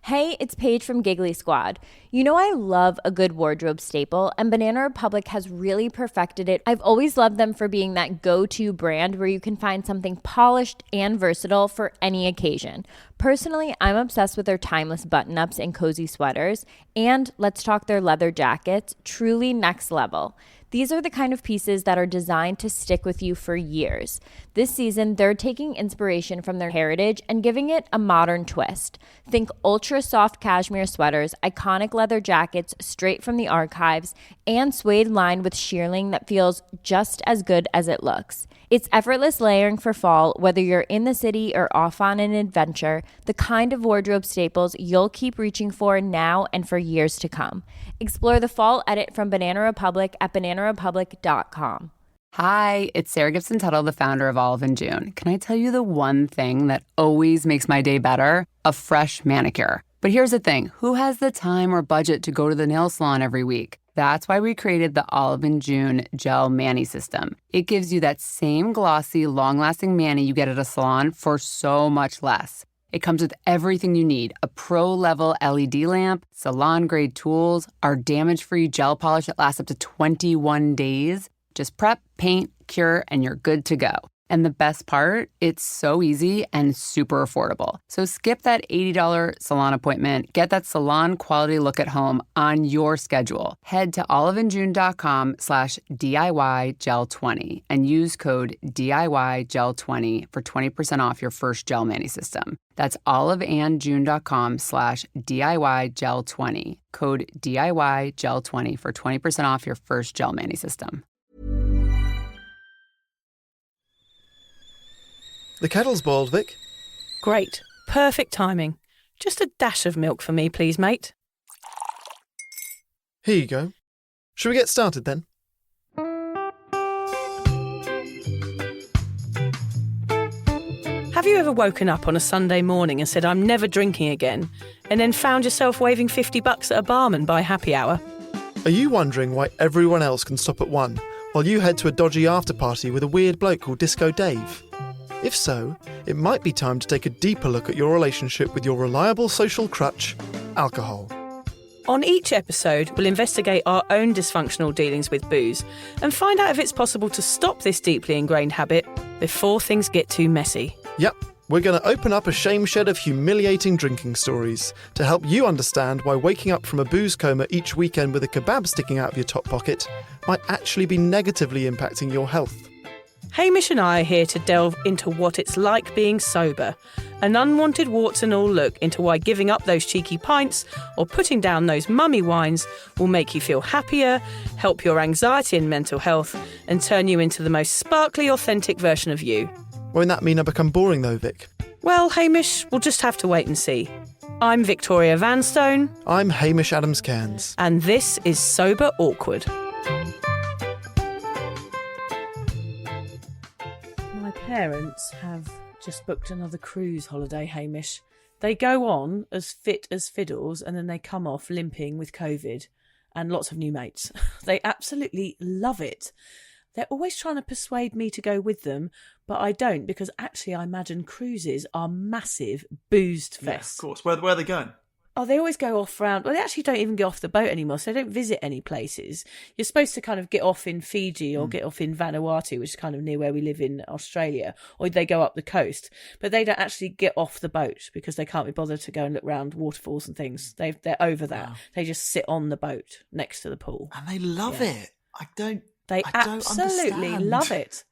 Hey, it's Paige from Giggly Squad. You know I love a good wardrobe staple, and Banana Republic has really perfected it. I've always loved them for being that go-to brand where you can find something polished and versatile for any occasion. Personally, I'm obsessed with their timeless button-ups and cozy sweaters, and let's talk their leather jackets, truly next level. These are the kind of pieces that are designed to stick with you for years. This season, they're taking inspiration from their heritage and giving it a modern twist. Think ultra soft cashmere sweaters, iconic leather jackets straight from the archives, and suede lined with shearling that feels just as good as it looks. It's effortless layering for fall, whether you're in the city or off on an adventure, the kind of wardrobe staples you'll keep reaching for now and for years to come. Explore the fall edit from Banana Republic at bananarepublic.com. Hi, it's Sarah Gibson Tuttle, the founder of Olive and June. Can I tell you the one thing that always makes my day better? A fresh manicure. But here's the thing, who has the time or budget to go to the nail salon every week? That's why we created the Olive and June Gel Mani System. It gives you that same glossy, long-lasting mani you get at a salon for so much less. It comes with everything you need, a pro-level LED lamp, salon-grade tools, our damage-free gel polish that lasts up to 21 days. Just prep, paint, cure, and you're good to go. And the best part, it's so easy and super affordable. So skip that $80 salon appointment. Get that salon quality look at home on your schedule. Head to oliveandjune.com/DIYgel20 and use code DIYgel20 for 20% off your first gel mani system. That's oliveandjune.com/DIYgel20. Code DIYgel20 for 20% off your first gel mani system. The kettle's boiled, Vic. Great. Perfect timing. Just a dash of milk for me, please, mate. Here you go. Shall we get started then? Have you ever woken up on a Sunday morning and said, I'm never drinking again, and then found yourself waving $50 at a barman by happy hour? Are you wondering why everyone else can stop at 1 while you head to a dodgy after-party with a weird bloke called Disco Dave? If so, it might be time to take a deeper look at your relationship with your reliable social crutch, alcohol. On each episode, we'll investigate our own dysfunctional dealings with booze and find out if it's possible to stop this deeply ingrained habit before things get too messy. Yep, we're going to open up a shame shed of humiliating drinking stories to help you understand why waking up from a booze coma each weekend with a kebab sticking out of your top pocket might actually be negatively impacting your health. Hamish and I are here to delve into what it's like being sober, an unwanted warts and all look into why giving up those cheeky pints or putting down those mummy wines will make you feel happier, help your anxiety and mental health, and turn you into the most sparkly, authentic version of you. Won't that mean I become boring though, Vic? Well, Hamish, we'll just have to wait and see. I'm Victoria Vanstone. I'm Hamish Adams-Cairns. And this is Sober Awkward. My parents have just booked another cruise holiday, Hamish. They go on as fit as fiddles and then they come off limping with COVID and lots of new mates. They absolutely love it. They're always trying to persuade me to go with them, but I don't because actually I imagine cruises are massive boozed fests. Yeah, of course. Where are they going? Oh, they always go off round. Well, they actually don't even get off the boat anymore, so they don't visit any places. You're supposed to kind of get off in Fiji or get off in Vanuatu, which is kind of near where we live in Australia, or they go up the coast. But they don't actually get off the boat because they can't be bothered to go and look round waterfalls and things. They're over that. Wow. They just sit on the boat next to the pool. And they love it. They I don't absolutely understand. love it.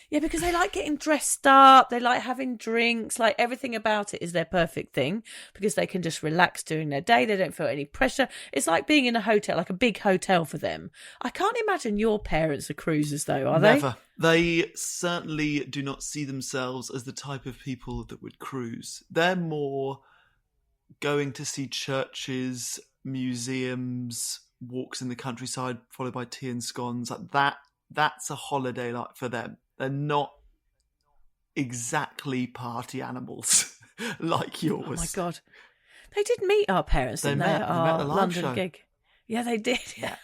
Yeah, because they like getting dressed up, they like having drinks, like everything about it is their perfect thing because they can just relax during their day. They don't feel any pressure. It's like being in a hotel, like a big hotel for them. I can't imagine your parents are cruisers though, are they? Never. They certainly do not see themselves as the type of people that would cruise. They're more going to see churches, museums, walks in the countryside, followed by tea and scones. Like that's a holiday like for them. They're not exactly party animals like yours. Oh my God. They did meet our parents, didn't they? At our the live London show. gig. Yeah, they did. Yeah.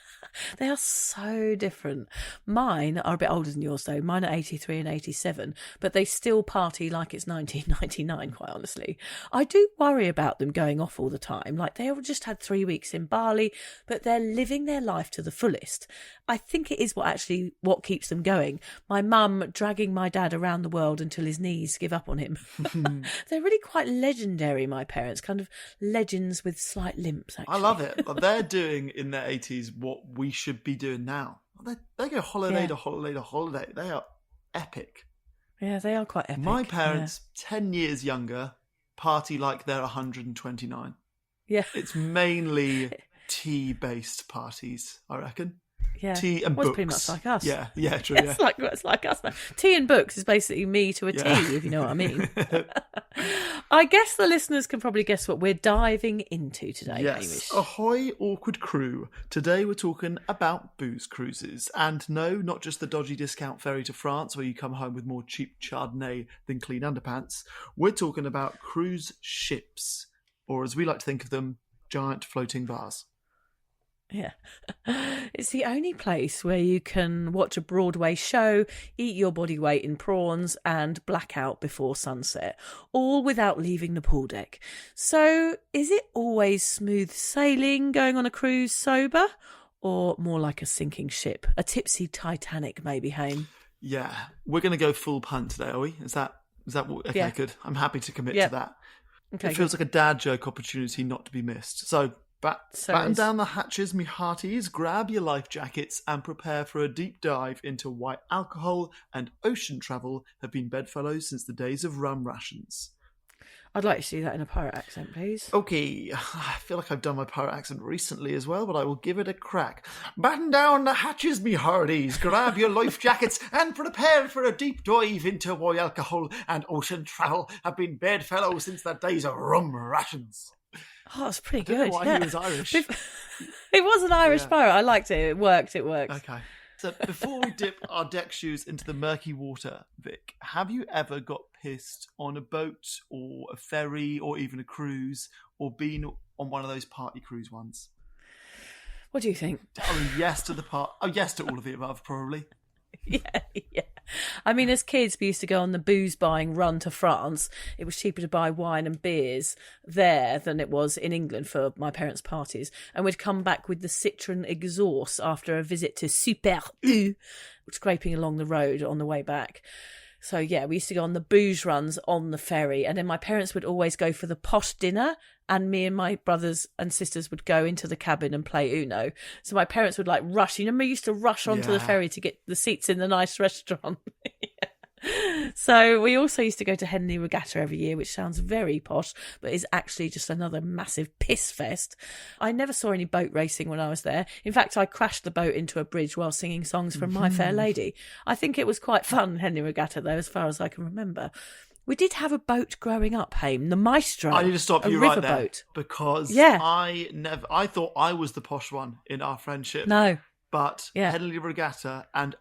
They are so different. Mine are a bit older than yours, though. Mine are 83 and 87, but they still party like it's 1999, quite honestly. I do worry about them going off all the time. Like, they all just had 3 weeks in Bali, but they're living their life to the fullest. I think it is what keeps them going. My mum dragging my dad around the world until his knees give up on him. They're really quite legendary, my parents, kind of legends with slight limps, actually. I love it. They're doing in their 80s what we should be doing now. They go holiday to holiday to holiday. They are epic. Yeah, they are quite epic. My parents, 10 years younger, party like they're 129. Yeah. It's mainly tea-based parties, I reckon. Yeah. Tea and books. Pretty much like us. Yeah, true. Yeah, it's like us now. Tea and books is basically me to a tea, if you know what I mean. I guess the listeners can probably guess what we're diving into today, Yes. Hamish. Ahoy, awkward crew. Today we're talking about booze cruises. And no, not just the dodgy discount ferry to France where you come home with more cheap Chardonnay than clean underpants. We're talking about cruise ships, or as we like to think of them, giant floating bars. Yeah. It's the only place where you can watch a Broadway show, eat your body weight in prawns, and black out before sunset, all without leaving the pool deck. So, is it always smooth sailing going on a cruise sober? Or more like a sinking ship? A tipsy Titanic, maybe, Hame? Yeah. We're going to go full punt today, are we? Is that what? Okay, Yeah. good. I'm happy to commit Yeah. to that. Okay, It feels like a dad joke opportunity not to be missed. So, batten down the hatches, me hearties, grab your life jackets and prepare for a deep dive into why alcohol and ocean travel have been bedfellows since the days of rum rations. I'd like to do that in a pirate accent, please. Okay, I feel like I've done my pirate accent recently as well, but I will give it a crack. Batten down the hatches, me hearties, grab your life jackets and prepare for a deep dive into why alcohol and ocean travel have been bedfellows since the days of rum rations. Oh, it's pretty I don't good. know why he was Irish. It was an Irish pirate. I liked it. It worked. Okay. So before we dip our deck shoes into the murky water, Vic, have you ever got pissed on a boat or a ferry or even a cruise or been on one of those party cruise ones? What do you think? Yes to yes to all of the above, probably. Yeah. I mean, as kids, we used to go on the booze buying run to France. It was cheaper to buy wine and beers there than it was in England for my parents' parties. And we'd come back with the Citroën exhaust after a visit to Super U, scraping along the road on the way back. So, yeah, we used to go on the booze runs on the ferry. And then my parents would always go for the posh dinner. And me and my brothers and sisters would go into the cabin and play Uno. So my parents would rush. You know, we used to rush onto the ferry to get the seats in the nice restaurant. So we also used to go to Henley Regatta every year, which sounds very posh, but is actually just another massive piss fest. I never saw any boat racing when I was there. In fact, I crashed the boat into a bridge while singing songs from My Fair Lady. I think it was quite fun, Henley Regatta, though, as far as I can remember. We did have a boat growing up, Hame, the Maestro. I need to stop you right there because I thought I was the posh one in our friendship. No. But Henley Regatta and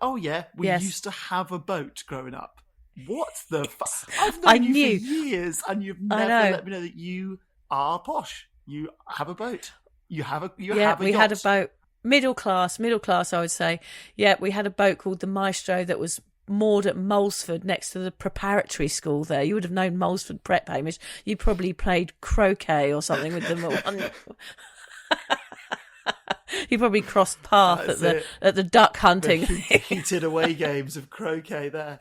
we used to have a boat growing up. What the fuck? I've known you for years and you've never let me know that you are posh. You have a boat. You have a yacht. Had a boat. Middle class, I would say. Yeah, we had a boat called the Maestro that was moored at Molesford next to the preparatory school there. You would have known Molesford Prep, Hamish. You probably played croquet or something with them. You probably crossed path at the duck hunting. The heated away games of croquet there.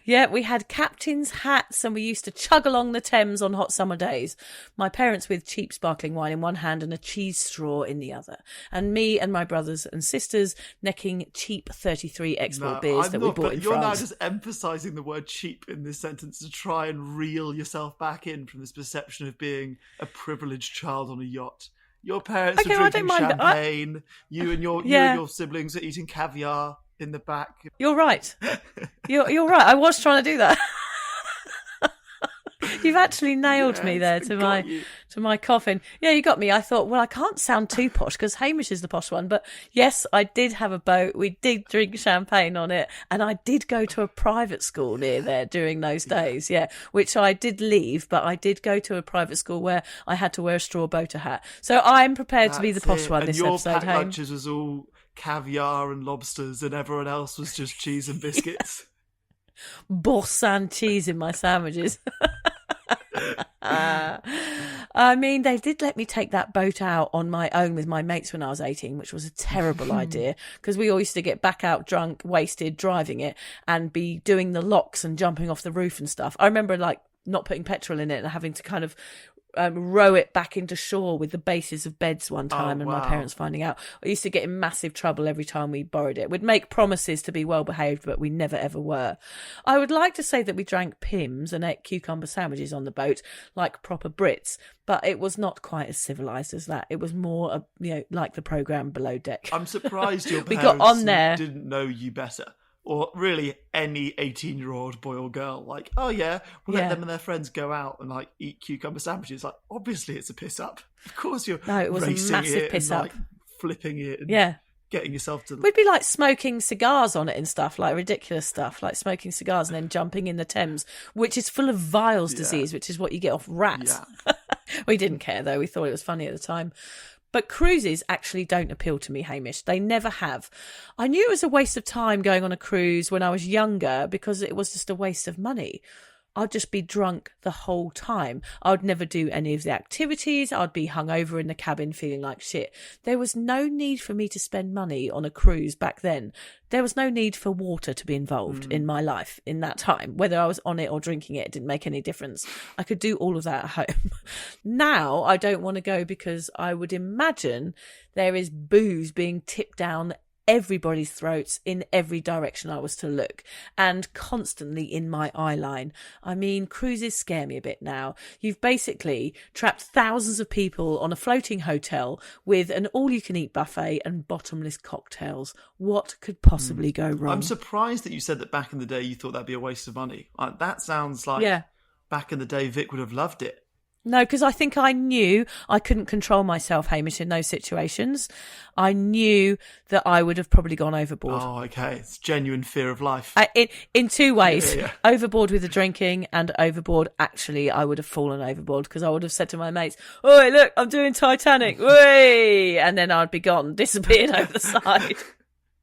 Yeah, we had captain's hats and we used to chug along the Thames on hot summer days. My parents with cheap sparkling wine in one hand and a cheese straw in the other. And me and my brothers and sisters necking cheap 33 export beers we bought in France. You're now just emphasising the word cheap in this sentence to try and reel yourself back in from this perception of being a privileged child on a yacht. Your parents are drinking champagne. You and your siblings are eating caviar in the back. You're right. You're right. I was trying to do that. You've actually nailed me there Yes, to got you. my coffin. Yeah, you got me. I thought, well, I can't sound too posh because Hamish is the posh one. But yes, I did have a boat. We did drink champagne on it. And I did go to a private school near there during those days. Yeah, which I did leave. But I did go to a private school where I had to wear a straw boater hat. So I'm prepared to be the posh one and this your episode, packed Hamish. lunches was all caviar and lobsters, and everyone else was just cheese and biscuits. Boursin cheese in my sandwiches. I mean, they did let me take that boat out on my own with my mates when I was 18, which was a terrible idea because we all used to get back out drunk, wasted, driving it and be doing the locks and jumping off the roof and stuff. I remember like not putting petrol in it and having to kind of row it back into shore with the bases of beds one time and my parents finding out. I used to get in massive trouble every time we borrowed it. We'd make promises to be well behaved, but we never ever were. I would like to say that we drank Pimm's and ate cucumber sandwiches on the boat like proper Brits, but it was not quite as civilised as that. It was more, like the programme Below Deck. I'm surprised your We parents got on there. didn't know you better. Or really any 18-year-old boy or girl. Like, oh yeah, we'll let them and their friends go out and like eat cucumber sandwiches. Like, obviously it's a piss up. Of course you're No, it was a racing massive it piss and, up. like, flipping it and getting yourself to... We'd be like smoking cigars on it and stuff, like ridiculous stuff, like smoking cigars and then jumping in the Thames, which is full of Weil's disease, which is what you get off rats. Yeah. We didn't care though. We thought it was funny at the time. But cruises actually don't appeal to me, Hamish. They never have. I knew it was a waste of time going on a cruise when I was younger because it was just a waste of money. I'd just be drunk the whole time. I'd never do any of the activities. I'd be hungover in the cabin feeling like shit. There was no need for me to spend money on a cruise back then. There was no need for water to be involved in my life in that time. Whether I was on it or drinking it, it didn't make any difference. I could do all of that at home. Now I don't want to go because I would imagine there is booze being tipped down everybody's throats in every direction I was to look, and constantly in my eye line. I mean, cruises scare me a bit now. You've basically trapped thousands of people on a floating hotel with an all-you-can-eat buffet and bottomless cocktails. What could possibly go wrong? I'm surprised that you said that back in the day you thought that'd be a waste of money. That sounds like back in the day Vic would have loved it. No, because I think I knew I couldn't control myself, Hamish, in those situations. I knew that I would have probably gone overboard. Oh, okay. It's genuine fear of life. In two ways. Yeah. Overboard with the drinking and overboard, actually, I would have fallen overboard because I would have said to my mates, "Oi, look, I'm doing Titanic. Whee!" And then I'd be gone, disappeared over the side.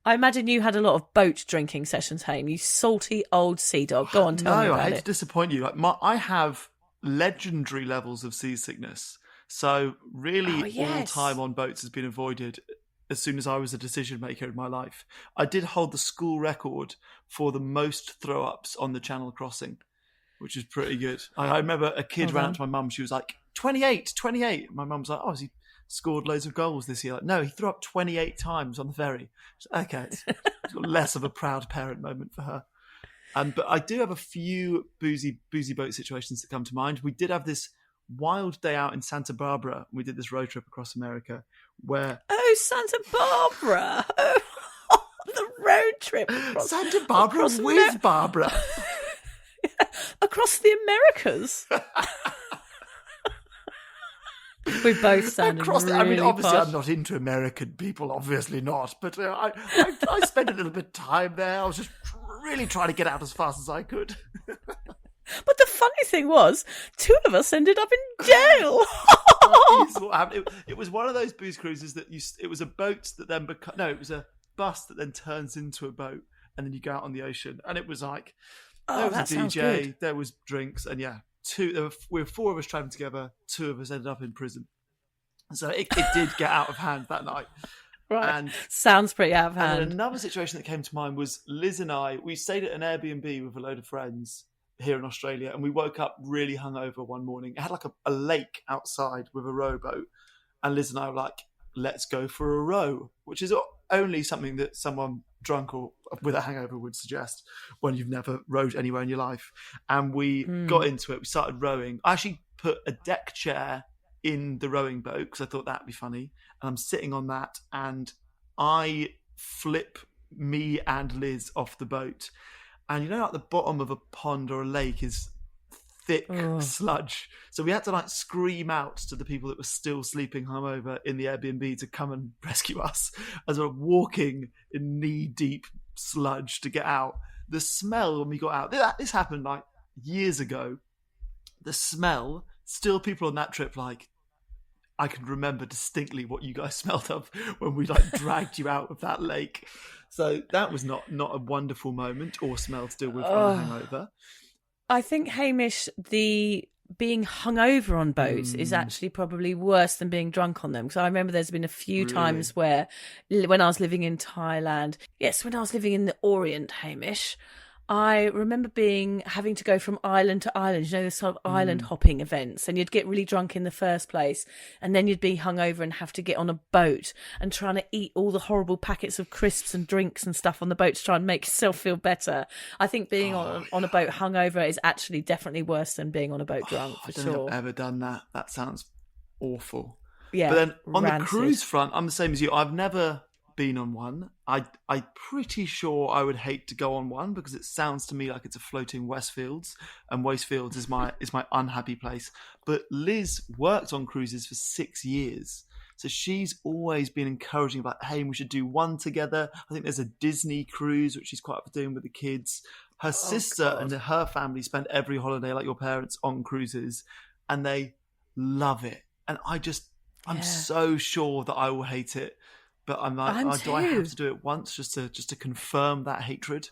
I imagine you had a lot of boat drinking sessions, Hame. You salty old sea dog. Go on, tell me about I hate it. to disappoint you. I have legendary levels of seasickness. So really all time on boats has been avoided as soon as I was a decision maker in my life. I did hold the school record for the most throw-ups on the Channel crossing, which is pretty good. I remember a kid ran up to my mum. She was like, 28. My mum's like, oh, has he scored loads of goals this year? Like, no, he threw up 28 times on the ferry. Okay, it's less of a proud parent moment for her. But I do have a few boozy boat situations that come to mind. We did have this wild day out in Santa Barbara. We did this road trip across America where... Oh, Santa Barbara! Oh, the road trip across... Santa Barbara with Barbara! Across the Americas! We both sounded really obviously posh. I'm not into American people, obviously not. But I spent a little bit of time there. I was just really trying to get out as fast as I could. But the funny thing was, two of us ended up in jail. It was one of those booze cruises that it was a boat that then it was a bus that then turns into a boat, and then you go out on the ocean. And it was like there was a DJ, there was drinks, and we were four of us traveling together. Two of us ended up in prison. So it did get out of hand that night. Right. And sounds pretty out of and hand. another situation that came to mind was Liz and I. We stayed at an Airbnb with a load of friends here in Australia, and we woke up really hungover one morning. It had like a lake outside with a rowboat, and Liz and I were like, "Let's go for a row," which is only something that someone drunk or with a hangover would suggest when you've never rowed anywhere in your life. And we got into it. We started rowing. I actually put a deck chair in the rowing boat because I thought that'd be funny. And I'm sitting on that, and I flip me and Liz off the boat. And at the bottom of a pond or a lake is thick sludge. So we had to like scream out to the people that were still sleeping hungover in the Airbnb to come and rescue us as we're walking in knee-deep sludge to get out. The smell when we got out, this happened like years ago. The smell, still people on that trip like, I can remember distinctly what you guys smelled of when we like dragged you out of that lake. So that was not a wonderful moment or smell to deal with on a hangover. I think, Hamish, the being hungover on boats is actually probably worse than being drunk on them. Because I remember there's been a few times where, when I was living in Thailand, when I was living in the Orient, Hamish, I remember having to go from island to island, the sort of island hopping events, and you'd get really drunk in the first place, and then you'd be hungover and have to get on a boat and trying to eat all the horrible packets of crisps and drinks and stuff on the boat to try and make yourself feel better. I think being on a boat hungover is actually definitely worse than being on a boat drunk, for I don't sure. think I've ever done that. That sounds awful. Yeah, but then on rancid. The cruise front, I'm the same as you. I've never been on one. I'm pretty sure I would hate to go on one because it sounds to me like it's a floating Westfields, and Westfields is my unhappy place. But Liz worked on cruises for 6 years, so she's always been encouraging about, hey, we should do one together. I think there's a Disney cruise which she's quite up for doing with the kids. Her sister and her family spend every holiday like your parents on cruises, and they love it. And I'm so sure that I will hate it. But I'm like, do I have to do it once just to confirm that hatred?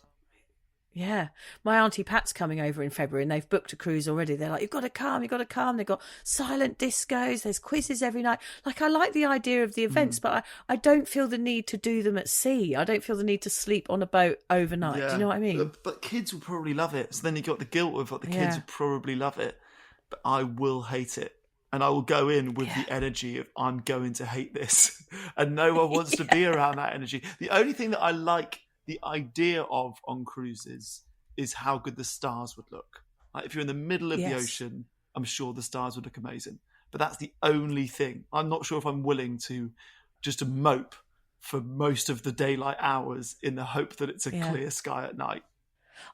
Yeah. My Auntie Pat's coming over in February and they've booked a cruise already. They're like, you've got to come. They've got silent discos. There's quizzes every night. Like, I like the idea of the events, but I don't feel the need to do them at sea. I don't feel the need to sleep on a boat overnight. Yeah. Do you know what I mean? But kids will probably love it. So then you got the guilt of the kids will probably love it. But I will hate it. And I will go in with the energy of, I'm going to hate this. And no one wants to be around that energy. The only thing that I like the idea of on cruises is how good the stars would look. Like if you're in the middle of the ocean, I'm sure the stars would look amazing. But that's the only thing. I'm not sure if I'm willing to just mope for most of the daylight hours in the hope that it's a clear sky at night.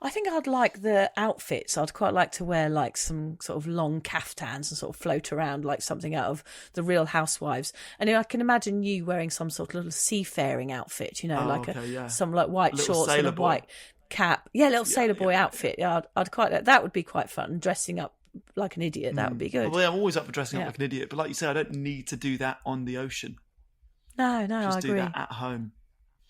I think I'd like the outfits. I'd quite like to wear like some sort of long caftans and sort of float around like something out of The Real Housewives. And I can imagine you wearing some sort of little seafaring outfit, some like white shorts and a white cap. Yeah, little sailor boy outfit. Yeah, I'd quite like that. Would be quite fun. Dressing up like an idiot, that would be good. Well, I'm always up for dressing up like an idiot, but like you say, I don't need to do that on the ocean. No, Just I agree. do that at home.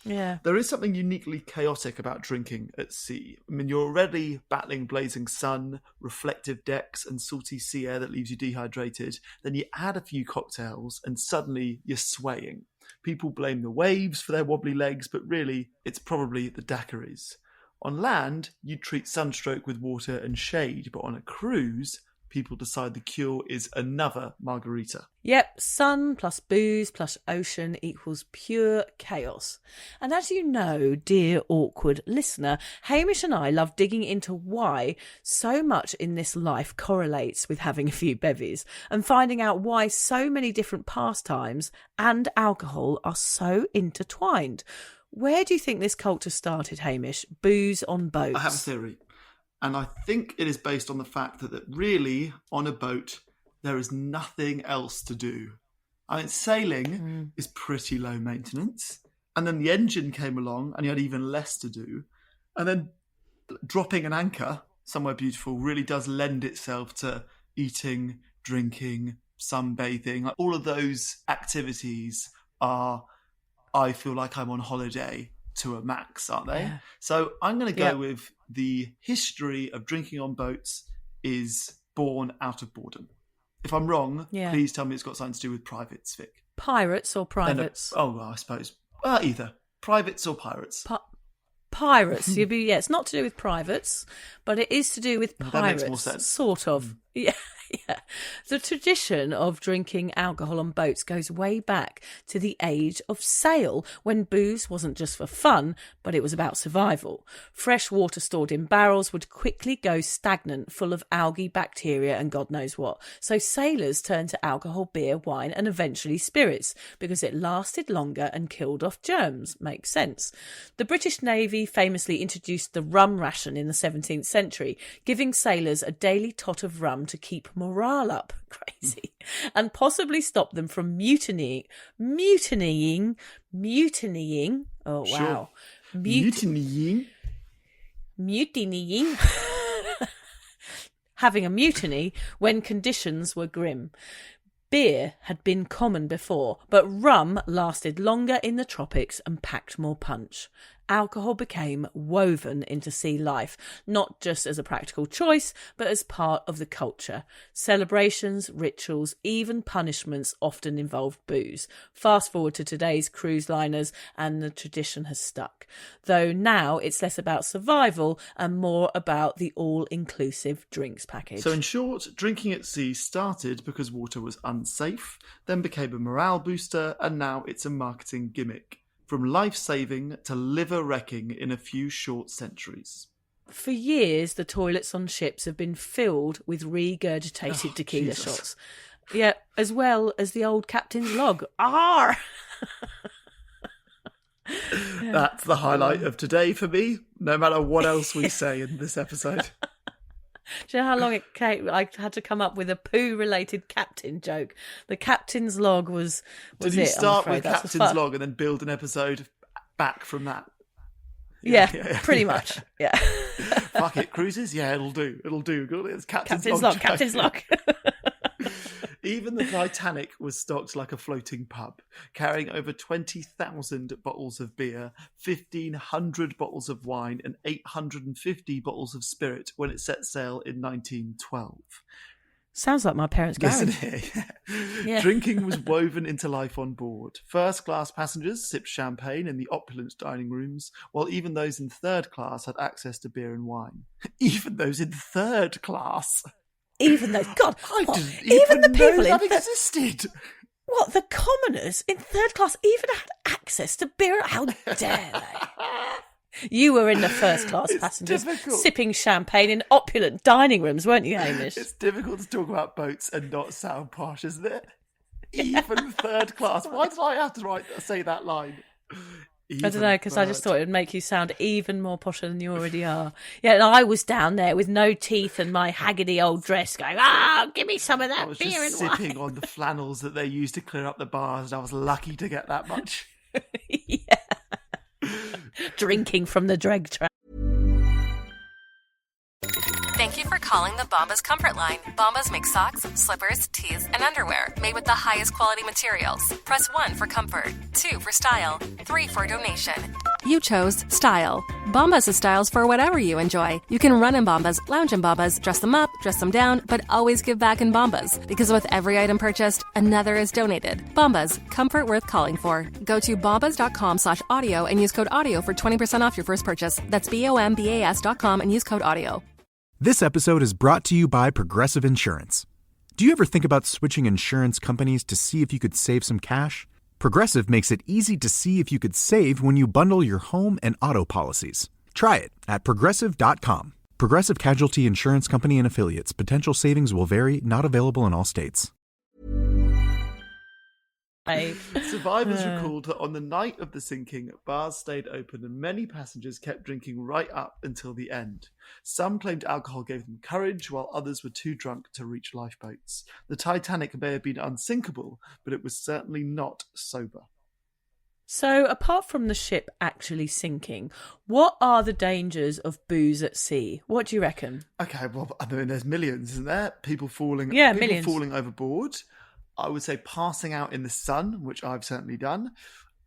Yeah. There is something uniquely chaotic about drinking at sea. I mean, you're already battling blazing sun, reflective decks, and salty sea air that leaves you dehydrated. Then you add a few cocktails, and suddenly you're swaying. People blame the waves for their wobbly legs, but really, it's probably the daiquiris. On land, you treat sunstroke with water and shade, but on a cruise, people decide the cure is another margarita. Yep, sun plus booze plus ocean equals pure chaos. And as you know, dear awkward listener, Hamish and I love digging into why so much in this life correlates with having a few bevies and finding out why so many different pastimes and alcohol are so intertwined. Where do you think this culture started, Hamish? Booze on boats? I have a theory. And I think it is based on the fact that really, on a boat, there is nothing else to do. I mean, sailing is pretty low maintenance. And then the engine came along and you had even less to do. And then dropping an anchor somewhere beautiful really does lend itself to eating, drinking, sunbathing. Like, all of those activities are, I feel like I'm on holiday to a max, aren't they? Yeah. So I'm going to go with the history of drinking on boats is born out of boredom. If I'm wrong, please tell me it's got something to do with privates, Vic. Pirates or privates? I suppose. Either. Privates or pirates. Pirates. It's not to do with privates, but it is to do with pirates. That makes more sense. Sort of. Yeah. Yeah. The tradition of drinking alcohol on boats goes way back to the age of sail, when booze wasn't just for fun, but it was about survival. Fresh water stored in barrels would quickly go stagnant, full of algae, bacteria, and God knows what. So sailors turned to alcohol, beer, wine, and eventually spirits, because it lasted longer and killed off germs. Makes sense. The British Navy famously introduced the rum ration in the 17th century, giving sailors a daily tot of rum to keep morale up. Crazy. And possibly stop them from mutinying. Oh, wow. Sure. Mutinying. Having a mutiny when conditions were grim. Beer had been common before, but rum lasted longer in the tropics and packed more punch. Alcohol became woven into sea life, not just as a practical choice, but as part of the culture. Celebrations, rituals, even punishments often involved booze. Fast forward to today's cruise liners and the tradition has stuck. Though now it's less about survival and more about the all-inclusive drinks package. So in short, drinking at sea started because water was unsafe, then became a morale booster, and now it's a marketing gimmick. From life-saving to liver-wrecking in a few short centuries. For years, the toilets on ships have been filled with regurgitated tequila Jesus. shots. Yeah, as well as the old captain's log. Arr! That's the highlight of today for me, no matter what else we say in this episode. Do you know how long it came? I had to come up with a poo-related captain joke. The captain's log was Did you it, start with Captain's Log and then build an episode back from that? Yeah, pretty much. Yeah. Fuck it, cruises? Yeah, it'll do. It's Captain's Log. Captain's Log. Even the Titanic was stocked like a floating pub, carrying over 20,000 bottles of beer, 1,500 bottles of wine, and 850 bottles of spirit when it set sail in 1912. Sounds like my parents' garage. Listen here. Yeah. Drinking was woven into life on board. First-class passengers sipped champagne in the opulent dining rooms, while even those in third class had access to beer and wine. Even those in third class. Even those, God, I didn't even the people know that in existed. What, the commoners in third class even had access to beer? How dare they? You were in the first class passengers, sipping champagne in opulent dining rooms, weren't you, Hamish? It's difficult to talk about boats and not sound posh, isn't it? Even third class. Why did I have to say that line? I don't know, because I just thought it would make you sound even more posher than you already are. Yeah, and I was down there with no teeth and my haggedy old dress going, give me some of that beer and wine. I was just sipping on the flannels that they used to clear up the bars, and I was lucky to get that much. Yeah. Drinking from the dreg track. Thank you for calling the Bombas Comfort Line. Bombas make socks, slippers, tees, and underwear made with the highest quality materials. Press 1 for comfort, 2 for style, 3 for donation. You chose style. Bombas has styles for whatever you enjoy. You can run in Bombas, lounge in Bombas, dress them up, dress them down, but always give back in Bombas. Because with every item purchased, another is donated. Bombas, comfort worth calling for. Go to bombas.com/audio and use code AUDIO for 20% off your first purchase. That's BOMBAS.com and use code AUDIO. This episode is brought to you by Progressive Insurance. Do you ever think about switching insurance companies to see if you could save some cash? Progressive makes it easy to see if you could save when you bundle your home and auto policies. Try it at Progressive.com. Progressive Casualty Insurance Company and Affiliates. Potential savings will vary. Not available in all states. Survivors recalled that on the night of the sinking, bars stayed open and many passengers kept drinking right up until the end. Some claimed alcohol gave them courage, while others were too drunk to reach lifeboats. The Titanic may have been unsinkable, but it was certainly not sober. So, apart from the ship actually sinking, what are the dangers of booze at sea? What do you reckon? Okay, well, I mean, there's millions, isn't there? People falling overboard. I would say passing out in the sun, which I've certainly done.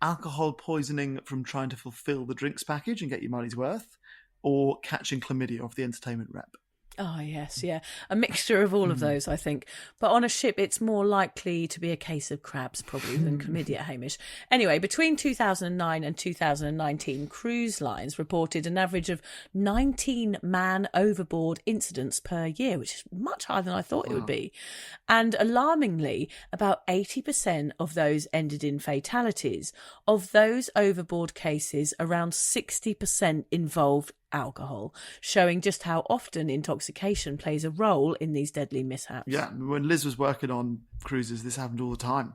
Alcohol poisoning from trying to fulfill the drinks package and get your money's worth. Or catching chlamydia off the entertainment rep. Oh, yes, yeah. A mixture of all of those, I think. But on a ship, it's more likely to be a case of crabs, probably, than chlamydia, Hamish. Anyway, between 2009 and 2019, cruise lines reported an average of 19 man overboard incidents per year, which is much higher than I thought it would be. And alarmingly, about 80% of those ended in fatalities. Of those overboard cases, around 60% involved alcohol, showing just how often intoxication plays a role in these deadly mishaps. Yeah, when Liz was working on cruises, this happened all the time.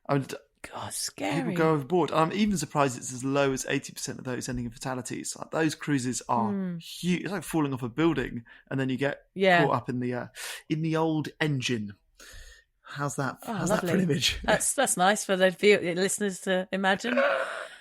I mean, God, scary. people go overboard. I'm even surprised it's as low as 80% of those ending in fatalities. Like, those cruises are huge. It's like falling off a building, and then you get caught up in the old engine. How's that? How's that for an image? That's nice for the listeners to imagine.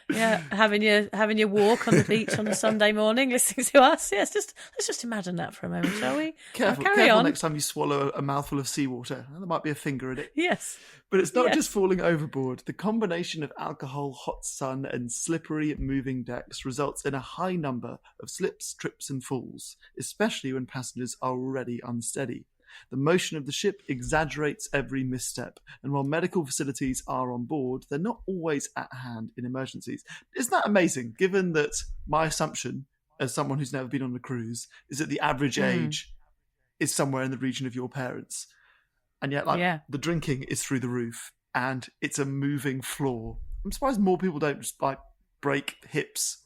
Yeah, having your walk on the beach on a Sunday morning, listening to us. Yes, let's just imagine that for a moment, shall we? Careful on. Next time you swallow a mouthful of seawater. There might be a finger in it. Yes. But it's not just falling overboard. The combination of alcohol, hot sun, and slippery moving decks results in a high number of slips, trips, and falls, especially when passengers are already unsteady. The motion of the ship exaggerates every misstep, and while medical facilities are on board, they're not always at hand in emergencies. Isn't that amazing, given that my assumption, as someone who's never been on a cruise, is that the average age is somewhere in the region of your parents? And yet, the drinking is through the roof, and it's a moving floor. I'm surprised more people don't just break hips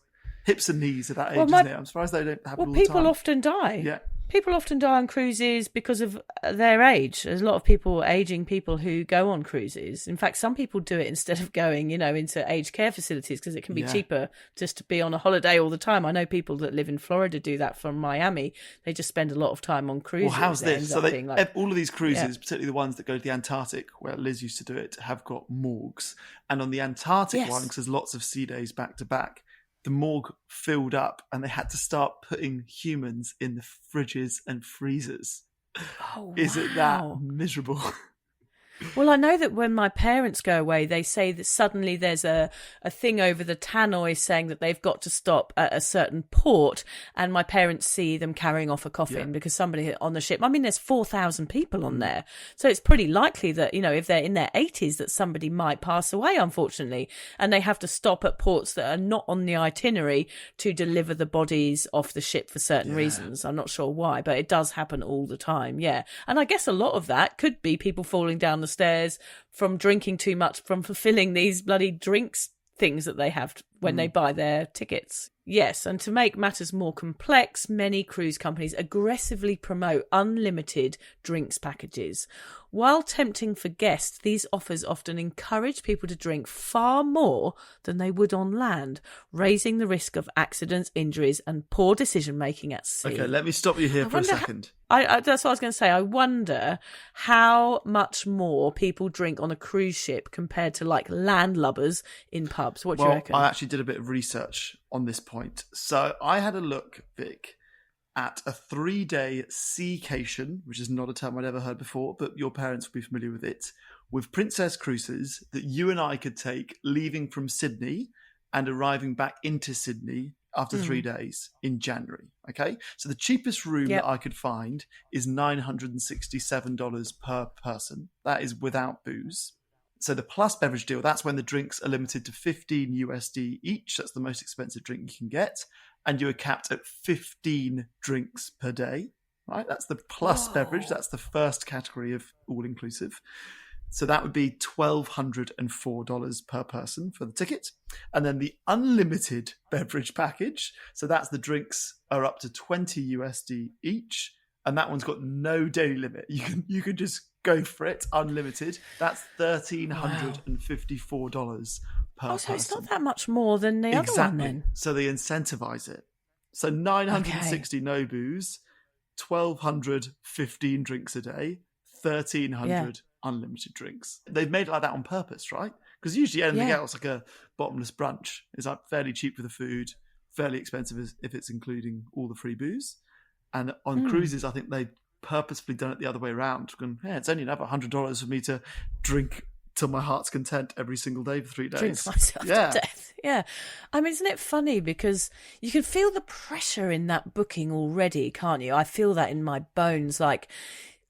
and knees at that age, isn't it? I'm surprised they don't happen all the time. Well, people often die. Yeah. People often die on cruises because of their age. There's a lot of aging people who go on cruises. In fact, some people do it instead of going, into aged care facilities because it can be cheaper just to be on a holiday all the time. I know people that live in Florida do that from Miami. They just spend a lot of time on cruises. Well, how's this? So all of these cruises, particularly the ones that go to the Antarctic, where Liz used to do it, have got morgues. And on the Antarctic one, because there's lots of sea days back to back, the morgue filled up and they had to start putting humans in the fridges and freezers. Oh, Isn't that miserable? Well, I know that when my parents go away, they say that suddenly there's a thing over the tannoy saying that they've got to stop at a certain port, and my parents see them carrying off a coffin because somebody on the ship. I mean, there's 4,000 people on there. So it's pretty likely that, if they're in their 80s, that somebody might pass away, unfortunately, and they have to stop at ports that are not on the itinerary to deliver the bodies off the ship for certain reasons. I'm not sure why, but it does happen all the time, And I guess a lot of that could be people falling down the stairs from drinking too much, from fulfilling these bloody drinks things that they have when they buy their tickets. Yes, and to make matters more complex, many cruise companies aggressively promote unlimited drinks packages. While tempting for guests, these offers often encourage people to drink far more than they would on land, raising the risk of accidents, injuries, and poor decision-making at sea. Okay, let me stop you here for a second. That's what I was going to say. I wonder how much more people drink on a cruise ship compared to landlubbers in pubs. What do you reckon? I actually did a bit of research on this point. So I had a look, Vic, at a 3-day seacation, which is not a term I'd ever heard before, but your parents will be familiar with it, with Princess Cruises that you and I could take leaving from Sydney and arriving back into Sydney after 3 days in January. Okay, so the cheapest room that I could find is $967 per person. That is without booze. So the plus beverage deal, that's when the drinks are limited to $15 each. That's the most expensive drink you can get. And you are capped at 15 drinks per day, right? That's the plus beverage. That's the first category of all-inclusive. So that would be $1,204 per person for the ticket. And then the unlimited beverage package. So that's the drinks are up to $20 each. And that one's got no daily limit. You can just go for it, unlimited. That's $1,354 per person. So it's not that much more than the other one then. So they incentivize it. So 960 no booze, 1,200 15 drinks a day, 1,300 unlimited drinks. They've made it like that on purpose, right? Because usually anything else, like a bottomless brunch, is like fairly cheap for the food, fairly expensive if it's including all the free booze. And on cruises, I think they've purposefully done it the other way around. Going, it's only another $100 for me to drink till my heart's content every single day for 3 days. Drink myself to death. Yeah. I mean, isn't it funny? Because you can feel the pressure in that booking already, can't you? I feel that in my bones. Like,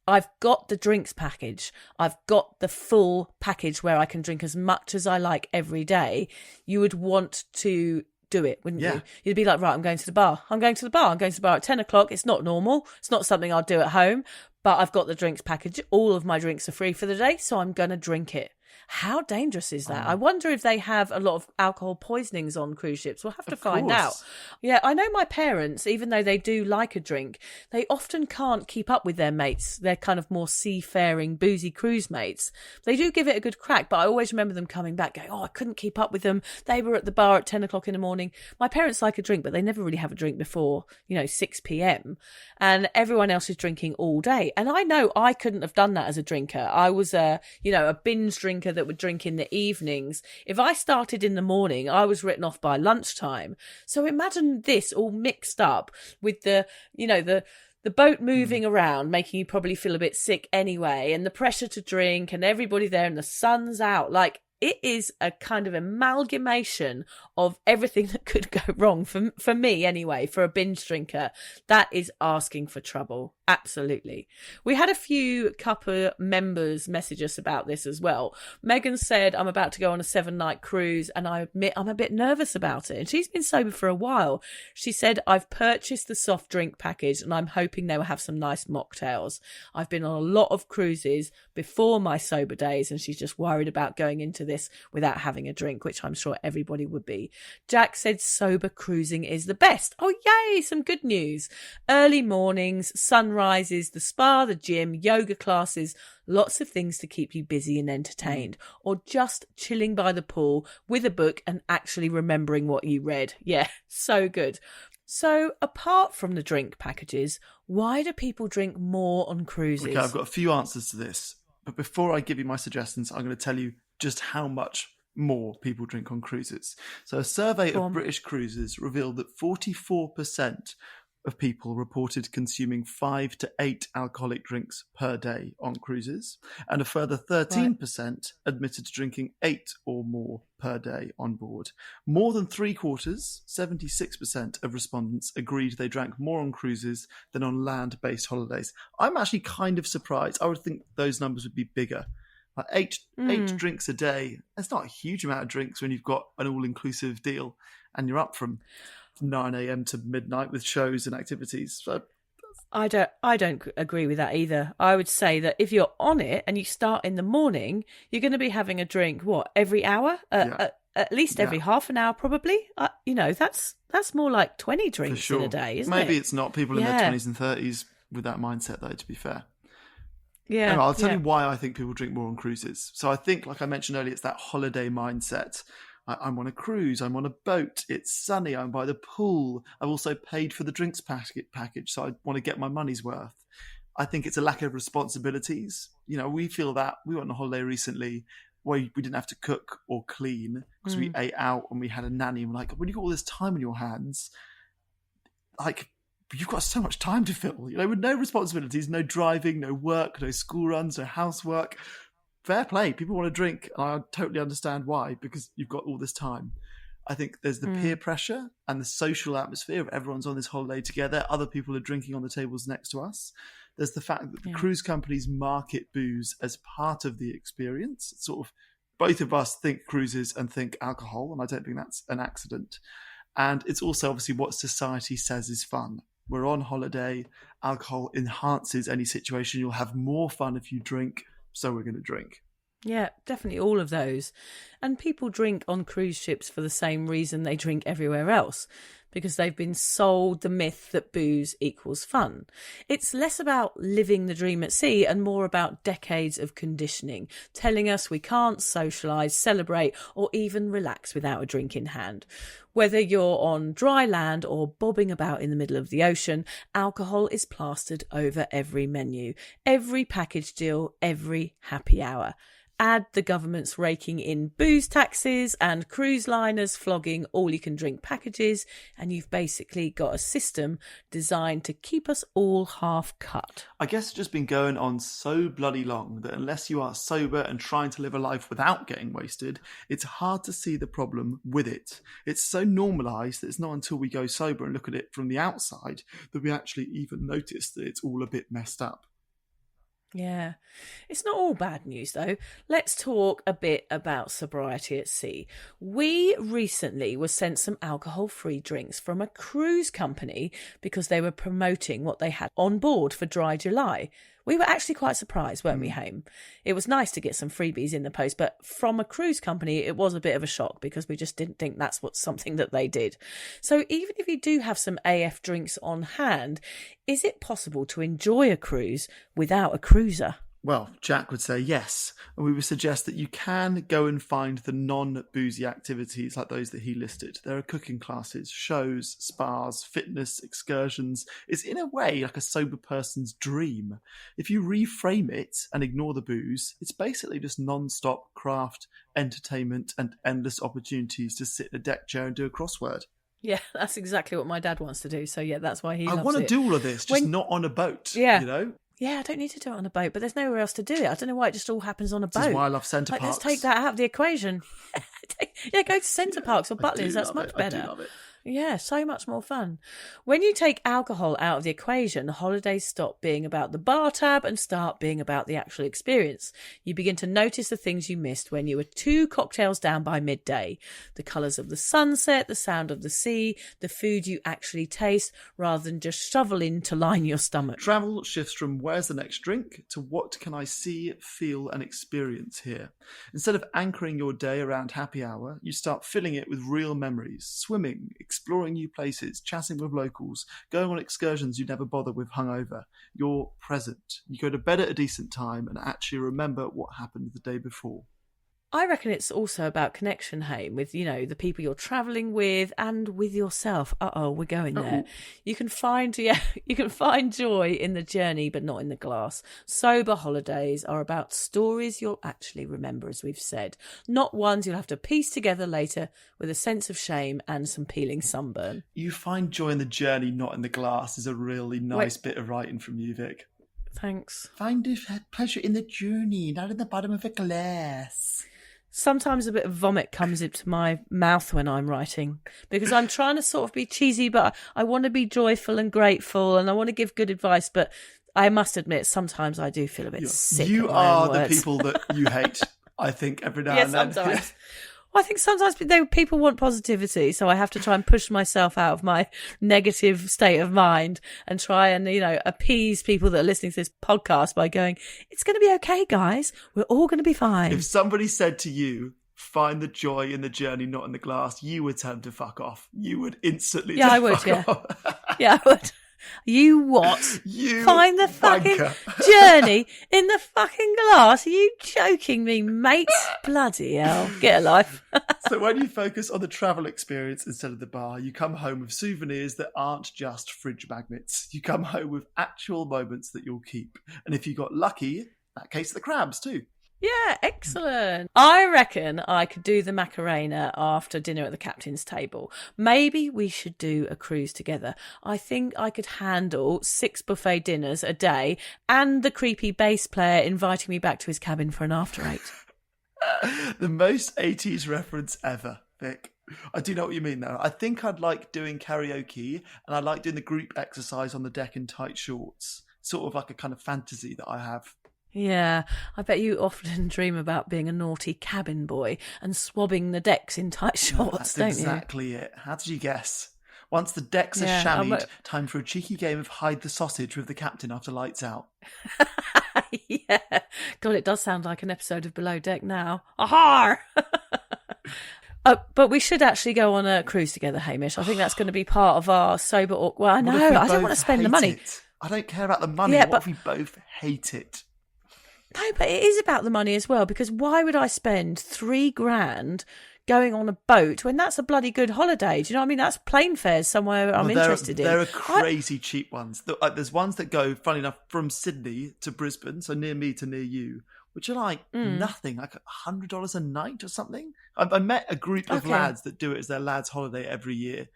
I've got the drinks package. I've got the full package where I can drink as much as I like every day. You would want to do it, wouldn't you? You'd be like, right, I'm going to the bar. I'm going to the bar. I'm going to the bar at 10 o'clock. It's not normal. It's not something I'll do at home, but I've got the drinks package. All of my drinks are free for the day, so I'm going to drink it. How dangerous is that? I wonder if they have a lot of alcohol poisonings on cruise ships. We'll have to find out. Yeah, I know my parents, even though they do like a drink, they often can't keep up with their mates. They're kind of more seafaring, boozy cruise mates. They do give it a good crack, but I always remember them coming back going, I couldn't keep up with them. They were at the bar at 10 o'clock in the morning. My parents like a drink, but they never really have a drink before, 6 p.m. And everyone else is drinking all day. And I know I couldn't have done that as a drinker. I was a binge drinker that would drink in the evenings. If I started in the morning, I was written off by lunchtime. So imagine this all mixed up with the boat moving around, making you probably feel a bit sick anyway, and the pressure to drink and everybody there and the sun's out. Like, it is a kind of amalgamation of everything that could go wrong for me anyway, for a binge drinker. That is asking for trouble. Absolutely. We had a few couple members message us about this as well. Megan said, I'm about to go on a 7-night cruise and I admit I'm a bit nervous about it. And she's been sober for a while. She said, I've purchased the soft drink package and I'm hoping they will have some nice mocktails. I've been on a lot of cruises before my sober days and she's just worried about going into this without having a drink, which I'm sure everybody would be. Jack said sober cruising is the best. Oh, yay, some good news. Early mornings, sunrises, the spa, the gym, yoga classes, lots of things to keep you busy and entertained, or just chilling by the pool with a book and actually remembering what you read. Yeah, so good. So apart from the drink packages, why do people drink more on cruises? Okay, I've got a few answers to this. But before I give you my suggestions, I'm going to tell you just how much more people drink on cruises. So a survey of British cruises revealed that 44% of people reported consuming 5 to 8 alcoholic drinks per day on cruises, and a further 13% admitted to drinking 8 or more per day on board. More than 3/4, 76% of respondents agreed they drank more on cruises than on land-based holidays. I'm actually kind of surprised. I would think those numbers would be bigger. Like eight drinks a day, that's not a huge amount of drinks when you've got an all-inclusive deal and you're up from 9 a.m. to midnight with shows and activities. So I don't agree with that either. I would say that if you're on it and you start in the morning, you're going to be having a drink, every hour? At least every half an hour, probably. That's more like 20 drinks in a day, isn't it? Maybe it's not people in their 20s and 30s with that mindset, though, to be fair. Yeah, anyway, I'll tell you why I think people drink more on cruises. So I think, like I mentioned earlier, it's that holiday mindset. I'm on a cruise, I'm on a boat, it's sunny, I'm by the pool. I've also paid for the drinks package, so I want to get my money's worth. I think it's a lack of responsibilities. We feel that. We went on a holiday recently where we didn't have to cook or clean because we ate out and we had a nanny. And we're like, when you've got all this time on your hands, like, you've got so much time to fill, with no responsibilities, no driving, no work, no school runs, no housework. Fair play. People want to drink, and I totally understand why, because you've got all this time. I think there's the peer pressure and the social atmosphere of everyone's on this holiday together. Other people are drinking on the tables next to us. There's the fact that the cruise companies market booze as part of the experience. It's sort of, both of us think cruises and think alcohol, and I don't think that's an accident. And it's also obviously what society says is fun. We're on holiday. Alcohol enhances any situation. You'll have more fun if you drink, so we're going to drink. Yeah, definitely all of those. And people drink on cruise ships for the same reason they drink everywhere else, because they've been sold the myth that booze equals fun. It's less about living the dream at sea and more about decades of conditioning, telling us we can't socialise, celebrate, or even relax without a drink in hand. Whether you're on dry land or bobbing about in the middle of the ocean, alcohol is plastered over every menu, every package deal, every happy hour. Add the government's raking in booze taxes and cruise liners flogging all-you-can-drink packages, and you've basically got a system designed to keep us all half cut. I guess it's just been going on so bloody long that unless you are sober and trying to live a life without getting wasted, it's hard to see the problem with it. It's so normalised that it's not until we go sober and look at it from the outside that we actually even notice that it's all a bit messed up. Yeah. It's not all bad news, though. Let's talk a bit about sobriety at sea. We recently were sent some alcohol-free drinks from a cruise company because they were promoting what they had on board for Dry July. We were actually quite surprised, weren't we, Hame? It was nice to get some freebies in the post, but from a cruise company, it was a bit of a shock because we just didn't think that's something that they did. So even if you do have some AF drinks on hand, is it possible to enjoy a cruise without a cruiser? Well, Jack would say yes, and we would suggest that you can go and find the non-boozy activities like those that he listed. There are cooking classes, shows, spas, fitness, excursions. It's in a way like a sober person's dream. If you reframe it and ignore the booze, it's basically just non-stop craft, entertainment and endless opportunities to sit in a deck chair and do a crossword. Yeah, that's exactly what my dad wants to do. So yeah, that's why he loves it. I want to do all of this, just not on a boat, you know? Yeah, I don't need to do it on a boat, but there's nowhere else to do it. I don't know why it just all happens on a boat. This is why I love Centre Parks. Let's take that out of the equation. Yeah, go to Centre Parks or Butlins. That's much better. I do love it. Yeah, so much more fun. When you take alcohol out of the equation, holidays stop being about the bar tab and start being about the actual experience. You begin to notice the things you missed when you were 2 cocktails down by midday. The colours of the sunset, the sound of the sea, the food you actually taste, rather than just shovel in to line your stomach. Travel shifts from where's the next drink to what can I see, feel and experience here. Instead of anchoring your day around happy hour, you start filling it with real memories, swimming, exploring new places, chatting with locals, going on excursions you never bother with hungover. You're present. You go to bed at a decent time and actually remember what happened the day before. I reckon it's also about connection, Hame, with, you know, the people you're travelling with and with yourself. We're going there. You can find joy in the journey, but not in the glass. Sober holidays are about stories you'll actually remember, as we've said, not ones you'll have to piece together later with a sense of shame and some peeling sunburn. You find joy in the journey, not in the glass, is a really nice bit of writing from you, Vic. Thanks. Find pleasure in the journey, not in the bottom of a glass. Sometimes a bit of vomit comes into my mouth when I'm writing because I'm trying to sort of be cheesy, but I want to be joyful and grateful and I want to give good advice. But I must admit, sometimes I do feel a bit sick. You are the people that you hate, I think, every now and then. Sometimes. Well, I think sometimes people want positivity, so I have to try and push myself out of my negative state of mind and try and, you know, appease people that are listening to this podcast by going, it's going to be okay, guys. We're all going to be fine. If somebody said to you, find the joy in the journey, not in the glass, you would tell them to fuck off. You would instantly Yeah, I would, yeah. Yeah, I would. You what? You find the fucking journey in the fucking glass? Are you joking me, mate? Bloody hell. Get a life. So when you focus on the travel experience instead of the bar, you come home with souvenirs that aren't just fridge magnets. You come home with actual moments that you'll keep. And if you got lucky, that case of the crabs too. Yeah, excellent. I reckon I could do the Macarena after dinner at the captain's table. Maybe we should do a cruise together. I think I could handle 6 buffet dinners a day and the creepy bass player inviting me back to his cabin for an after 8. The most 80s reference ever, Vic. I do know what you mean, though. I think I'd like doing karaoke and I like doing the group exercise on the deck in tight shorts. Sort of like a kind of fantasy that I have. Yeah, I bet you often dream about being a naughty cabin boy and swabbing the decks in tight shorts, don't you? That's exactly it. How did you guess? Once the decks are chamoised, time for a cheeky game of hide the sausage with the captain after lights out. Yeah. God, it does sound like an episode of Below Deck now. Ahar! But we should actually go on a cruise together, Hamish. I think that's going to be part of our sober... Well, I know, I don't want to spend the money. I don't care about the money. Yeah, what if we both hate it? No, but it is about the money as well, because why would I spend $3,000 going on a boat when that's a bloody good holiday? Do you know what I mean? That's plane fares somewhere I'm interested in. There are crazy cheap ones. There's ones that go, funny enough, from Sydney to Brisbane, so near me to near you, which are like nothing, like $100 a night or something. I met a group of lads that do it as their lads' holiday every year.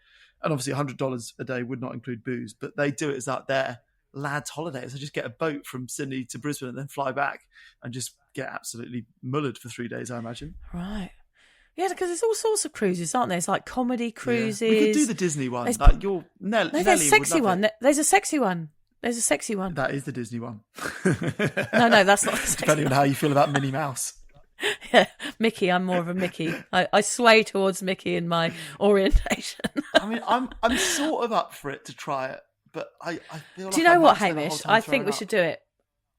And obviously $100 a day would not include booze, but they do it as like their lads' holidays. They just get a boat from Sydney to Brisbane and then fly back and just get absolutely mullered for 3 days, I imagine. Right. Yeah, because there's all sorts of cruises, aren't there? It's like comedy cruises. Yeah. We could do the Disney one. Like your Nelly. There's a sexy one. There's a sexy one. There's a sexy one. That is the Disney one. No, that's not the sexy Depending on how you feel about Minnie Mouse. Yeah, Mickey. I'm more of a Mickey. I sway towards Mickey in my orientation. I mean, I'm sort of up for it to try it, but I feel like do you know what, Hamish? I think we should do it.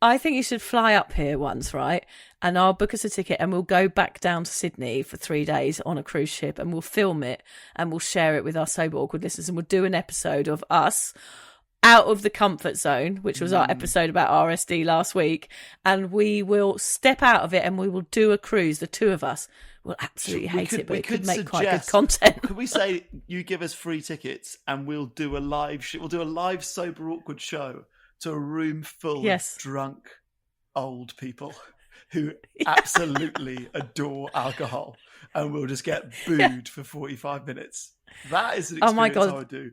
I think you should fly up here once, right? And I'll book us a ticket and we'll go back down to Sydney for 3 days on a cruise ship and we'll film it and we'll share it with our Sober Awkward listeners and we'll do an episode of us out of the comfort zone, which was our episode about RSD last week. And we will step out of it and we will do a cruise, the two of us. We'll absolutely hate it, but it could make quite good content. Could we say you give us free tickets and we'll do a live we'll do a live Sober Awkward show to a room full of drunk old people who absolutely adore alcohol, and we'll just get booed for 45 minutes. That is an experience I would do.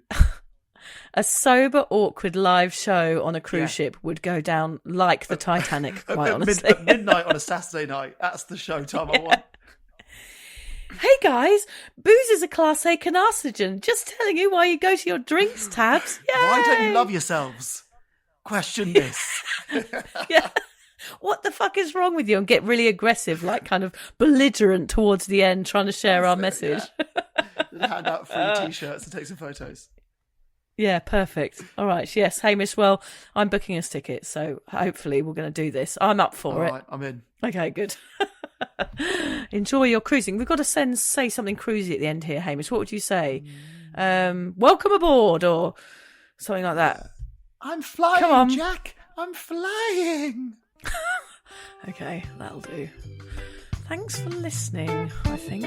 A Sober Awkward live show on a cruise ship would go down like the Titanic, quite honestly. At midnight on a Saturday night, that's the show time I want. Hey guys, booze is a Class A carcinogen. Just telling you why you go to your drinks tabs. Yay! Why don't you love yourselves? Question this. Yeah. What the fuck is wrong with you? And get really aggressive, like kind of belligerent towards the end, trying to share our message. Yeah. Hand out free t-shirts and take some photos. Yeah, perfect. All right, yes, Hamish, well, I'm booking us tickets, so hopefully we're going to do this. I'm up for it. All right, I'm in. Okay, good. Enjoy your cruising. We've got to say something cruisy at the end here, Hamish. What would you say? Welcome aboard or something like that. I'm flying, come on. Jack. I'm flying. Okay, that'll do. Thanks for listening, I think.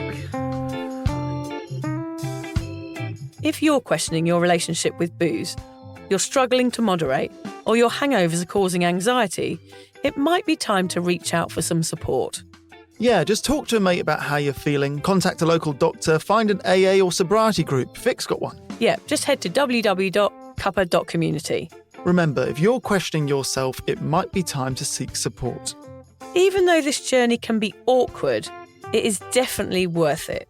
If you're questioning your relationship with booze, you're struggling to moderate, or your hangovers are causing anxiety, it might be time to reach out for some support. Yeah, just talk to a mate about how you're feeling, contact a local doctor, find an AA or sobriety group. Vic's got one. Yeah, just head to www.cuppa.community. Remember, if you're questioning yourself, it might be time to seek support. Even though this journey can be awkward, it is definitely worth it.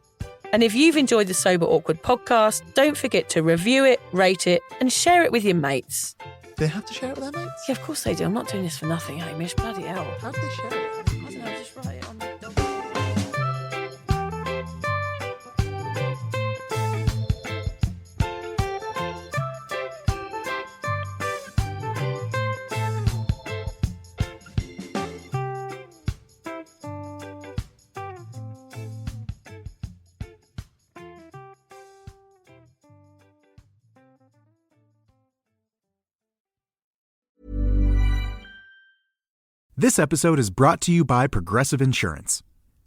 And if you've enjoyed the Sober Awkward podcast, don't forget to review it, rate it, and share it with your mates. Do they have to share it with their mates? Yeah, of course they do. I'm not doing this for nothing, Hamish. Bloody hell. How do they share it? I don't know, just write it on the document. This episode is brought to you by Progressive Insurance.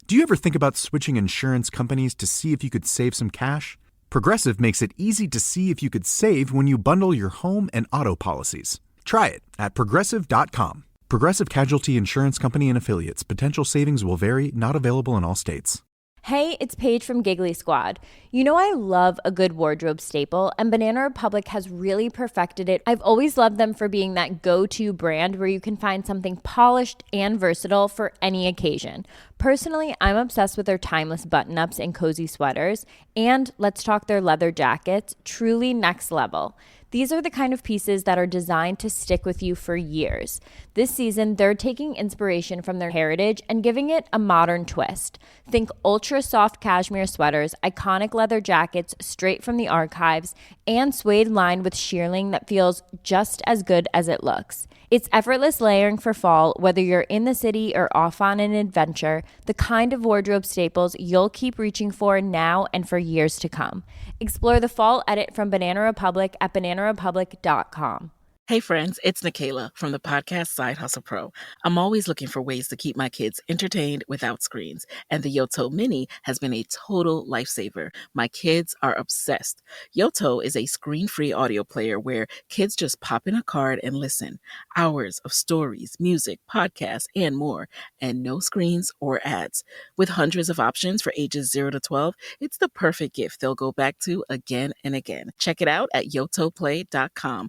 Do you ever think about switching insurance companies to see if you could save some cash? Progressive makes it easy to see if you could save when you bundle your home and auto policies. Try it at Progressive.com. Progressive Casualty Insurance Company and Affiliates. Potential savings will vary, not available in all states. Hey, it's Paige from Giggly Squad. You know I love a good wardrobe staple, and Banana Republic has really perfected it. I've always loved them for being that go-to brand where you can find something polished and versatile for any occasion. Personally, I'm obsessed with their timeless button-ups and cozy sweaters, and let's talk their leather jackets, truly next level. These are the kind of pieces that are designed to stick with you for years. This season, they're taking inspiration from their heritage and giving it a modern twist. Think ultra soft cashmere sweaters, iconic leather jackets straight from the archives, and suede lined with shearling that feels just as good as it looks. It's effortless layering for fall, whether you're in the city or off on an adventure, the kind of wardrobe staples you'll keep reaching for now and for years to come. Explore the fall edit from Banana Republic at bananarepublic.com. Hey friends, it's Nikayla from the podcast Side Hustle Pro. I'm always looking for ways to keep my kids entertained without screens, and the Yoto Mini has been a total lifesaver. My kids are obsessed. Yoto is a screen-free audio player where kids just pop in a card and listen. Hours of stories, music, podcasts, and more, and no screens or ads. With hundreds of options for ages 0 to 12, it's the perfect gift they'll go back to again and again. Check it out at yotoplay.com.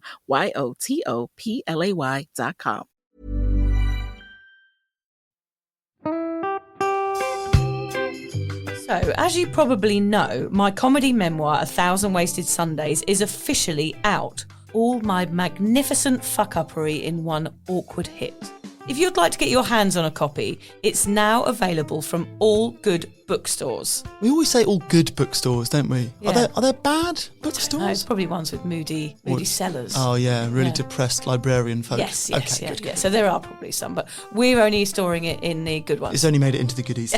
YOTOPLAY.com. So, as you probably know, my comedy memoir, 1,000 Wasted Sundays, is officially out. All my magnificent fuck-uppery in one awkward hit. If you'd like to get your hands on a copy, it's now available from all good bookstores. We always say all good bookstores, don't we? Yeah. Are there bad No, bookstores? it's probably ones with moody sellers. Oh yeah, really Yeah. depressed librarian folk. Yes, Okay, yeah, good. yeah. So there are probably some, but we're only storing it in the good ones. It's only made it into the goodies.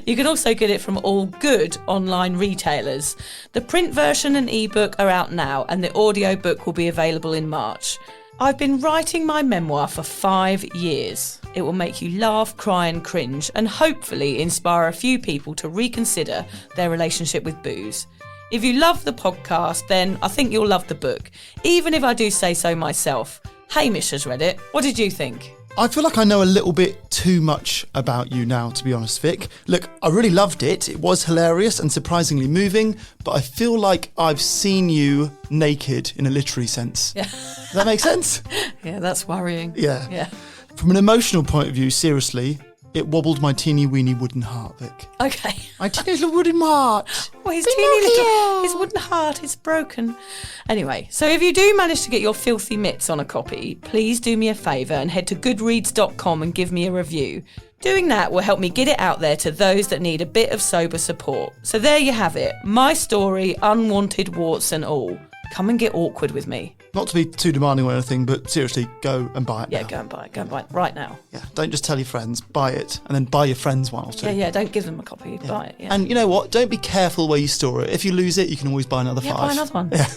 You can also get it from all good online retailers. The print version and ebook are out now, and the audiobook will be available in March. I've been writing my memoir for 5 years. It will make you laugh, cry and cringe, and hopefully inspire a few people to reconsider their relationship with booze. If you love the podcast, then I think you'll love the book, even if I do say so myself. Hamish has read it. What did you think? I feel like I know a little bit too much about you now, to be honest, Vic. Look, I really loved it. It was hilarious and surprisingly moving, but I feel like I've seen you naked in a literary sense. Yeah. Does that make sense? Yeah, that's worrying. Yeah. From an emotional point of view, seriously, it wobbled my teeny weeny wooden heart, Vic. Okay. My teeny little wooden heart. Well, his teeny little, his wooden heart is broken. Anyway, so if you do manage to get your filthy mitts on a copy, please do me a favour and head to goodreads.com and give me a review. Doing that will help me get it out there to those that need a bit of sober support. So there you have it. My story, unwanted warts and all. Come and get awkward with me. Not to be too demanding or anything, but seriously, go and buy it now. Yeah, go and buy it. Go and buy it right now. Yeah, don't just tell your friends, buy it, and then buy your friends one or two. Yeah, don't give them a copy. Buy it, yeah. And you know what? Don't be careful where you store it. If you lose it, you can always buy another 5. Buy another one. Yeah.